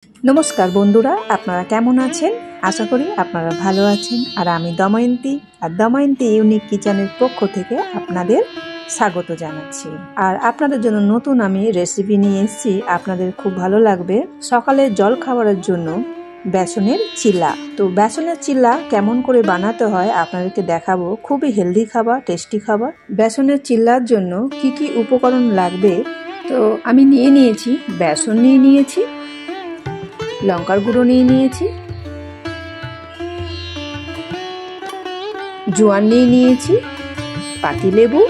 নমস্কার বন্ধুরা, আপনারা কেমন আছেন? আশা করি আপনারা ভালো আছেন। আর আমি দময়ন্তী, আর দময়ন্তী ইউনিক কিচেনের পক্ষ থেকে আপনাদের স্বাগত জানাচ্ছি। আর আপনাদের জন্য নতুন আমি রেসিপি নিয়ে এসেছি, আপনাদের খুব ভালো লাগবে। সকালে জল খাবারের জন্য বেসনের চিল্লা। তো বেসনের চিল্লা কেমন করে বানাতে হয় আপনাদেরকে দেখাবো। খুবই হেলদি খাবার, টেস্টি খাবার। বেসনের চিল্লার জন্য কি কি উপকরণ লাগবে, তো আমি নিয়েছি বেসন নিয়েছি, লঙ্কার গুঁড়ো নিয়েছি, জোয়ান নিয়েছি, পাতিলেবু,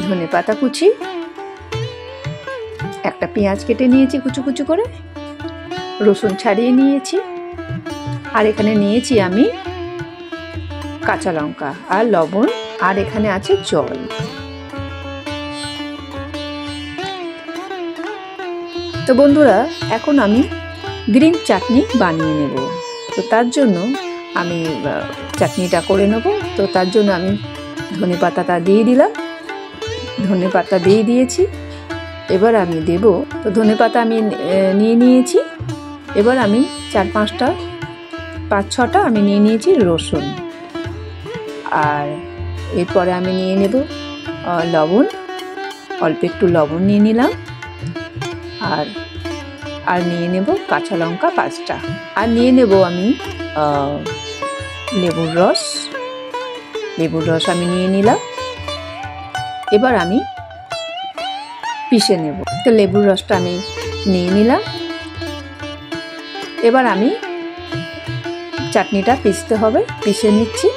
ধনেপাতা কুচি, একটা পেঁয়াজ কেটে নিয়েছি কুচু কুচু করে, রসুন ছাড়িয়ে নিয়েছি, আর এখানে নিয়েছি আমি কাঁচা লঙ্কা আর লবণ, আর এখানে আছে জল। তো বন্ধুরা, এখন আমি গ্রিন চাটনি বানিয়ে নেব। তো তার জন্য আমি চাটনিটা করে নেব। তো তার জন্য আমি ধনেপাতাটা দিয়ে দিলাম, ধনেপাতা দিয়ে দিয়েছি। এবার আমি দেব, তো ধনেপাতা আমি নিয়েছি। এবার আমি 5-6টা আমি নিয়েছি রসুন, আর এরপরে আমি নিয়ে নেব লবণ, অল্প একটু লবণ নিয়ে নিলাম, আর নিয়ে নেব কাঁচা লঙ্কা 5টা, আর নিয়ে নেব আমি লেবুর রস আমি নিয়ে নিলাম। এবার আমি পিষে নেব। তো লেবুর রসটা আমি নিয়ে নিলাম। এবার আমি চাটনিটা পিষতে হবে, পিষে নিচ্ছি।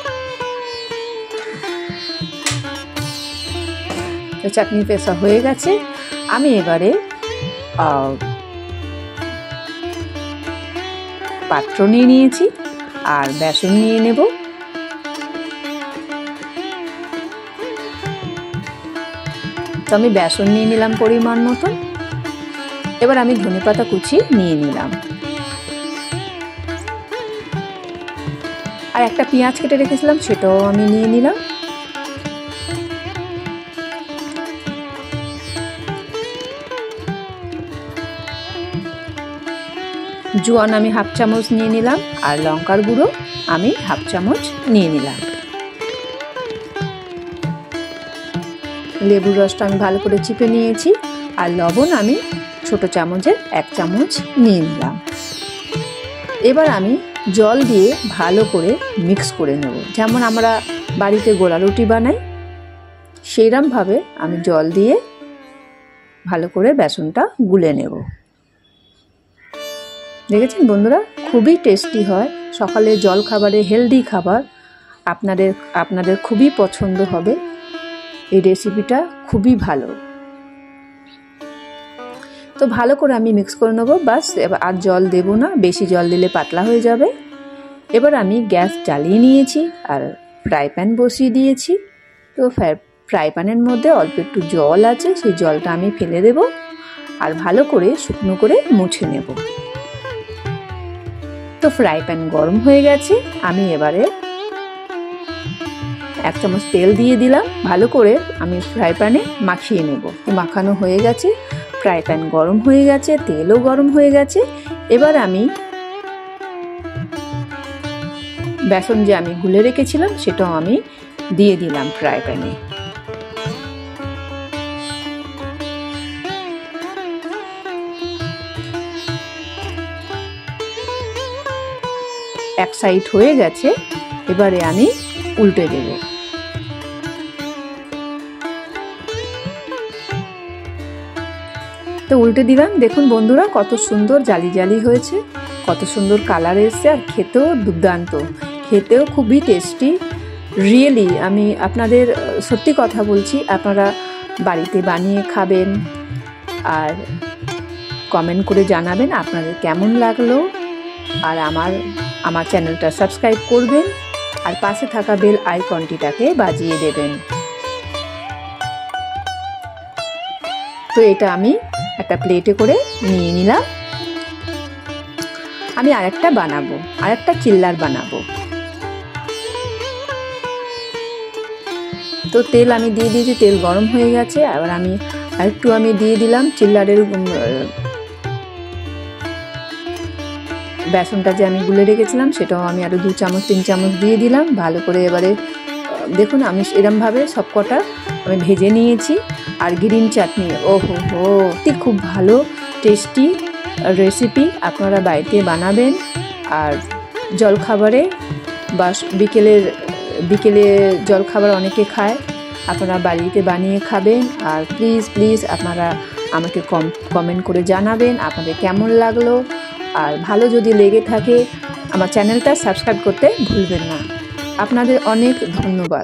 তো চাটনি পেষা হয়ে গেছে। আমি এবারে পাত্র নিয়েছি আর বেসন নিয়ে নেব। তো আমি বেসন নিয়ে নিলাম পরিমাণ মতো। এবার আমি ধনেপাতা কুচি নিয়ে নিলাম, আর একটা পেঁয়াজ কেটে রেখেছিলাম, সেটাও আমি নিয়ে নিলাম। জোয়ান আমি 1/2 চামচ নিয়ে নিলাম, আর লঙ্কার গুঁড়ো আমি 1/2 চামচ নিয়ে নিলাম। লেবুর রসটা আমি ভালো করে চিপে নিয়েছি, আর লবণ আমি ছোট চামচের 1 চামচ নিয়ে নিলাম। এবার আমি জল দিয়ে ভালো করে মিক্স করে নেব। যেমন আমরা বাড়িতে গোলা রুটি বানাই, সেইরকমভাবে আমি জল দিয়ে ভালো করে বেসনটা গুলে নেব। দেখেছেন বন্ধুরা, খুবই টেস্টি হয়। সকালে জল খাবারে হেলদি খাবার, আপনাদের খুবই পছন্দ হবে। এই রেসিপিটা খুবই ভালো। তো ভালো করে আমি মিক্স করে নেব, বাস। এবার আর জল দেব না, বেশি জল দিলে পাতলা হয়ে যাবে। এবার আমি গ্যাস জ্বালিয়ে নিয়েছি আর ফ্রাই প্যান বসিয়ে দিয়েছি। তো ফ্রাই প্যানের মধ্যে অল্প একটু জল আছে, সেই জলটা আমি ফেলে দেব, আর ভালো করে শুকনো করে মুছে নেব। তো ফ্রাই প্যান গরম হয়ে গেছে। আমি এবারে 1 চামচ তেল দিয়ে দিলাম, ভালো করে আমি ফ্রাই প্যানে মাখিয়ে নেব। মাখানো হয়ে গেছে, ফ্রাই প্যান গরম হয়ে গেছে, তেলও গরম হয়ে গেছে। এবার আমি বেসন যে আমি গুলে রেখেছিলাম, সেটাও আমি দিয়ে দিলাম ফ্রাই প্যানে। এক সাইড হয়ে গেছে, এবারে আমি উল্টে দেব। তো উল্টে দিলাম। দেখুন বন্ধুরা, কত সুন্দর জালি জালি হয়েছে, কত সুন্দর কালার এসছে, আর খেতেও দুর্দান্ত, খেতেও খুবই টেস্টি। রিয়েলি আমি আপনাদের সত্যি কথা বলছি, আপনারা বাড়িতে বানিয়ে খাবেন, আর কমেন্ট করে জানাবেন আপনাদের কেমন লাগলো। আর আমার চ্যানেলটা সাবস্ক্রাইব করবেন, আর পাশে থাকা বেল আইকনটিটাকে বাজিয়ে দেবেন। তো এটা আমি একটা প্লেটে করে নিয়ে নিলাম। আমি আরেকটা বানাবো, আরেকটা চিল্লার বানাবো। তো তেল আমি দিয়ে দিয়েছি, তেল গরম হয়ে গেছে। এবার আমি আরেকটু দিয়ে দিলাম চিল্লারের বেসনটা যে আমি গুলে রেখেছিলাম সেটাও আমি আরও 2 চামচ 3 চামচ দিয়ে দিলাম। ভালো করে এবারে দেখুন আমি এরমভাবে সব কটা আমি ভেজে নিয়েছি। আর গ্রিন চাটনি, ওহো হো, খুব ভালো টেস্টি রেসিপি, আপনারা বাড়িতে বানাবেন। আর জলখাবারে বা বিকেলে জলখাবার অনেকে খায়, আপনারা বাড়িতে বানিয়ে খাবেন। আর প্লিজ আপনারা আমাকে কমেন্ট করে জানাবেন আপনাদের কেমন লাগলো। আর ভালো যদি লেগে থাকে আমার চ্যানেলটা সাবস্ক্রাইব করতে ভুলবেন না। আপনাদের অনেক ধন্যবাদ।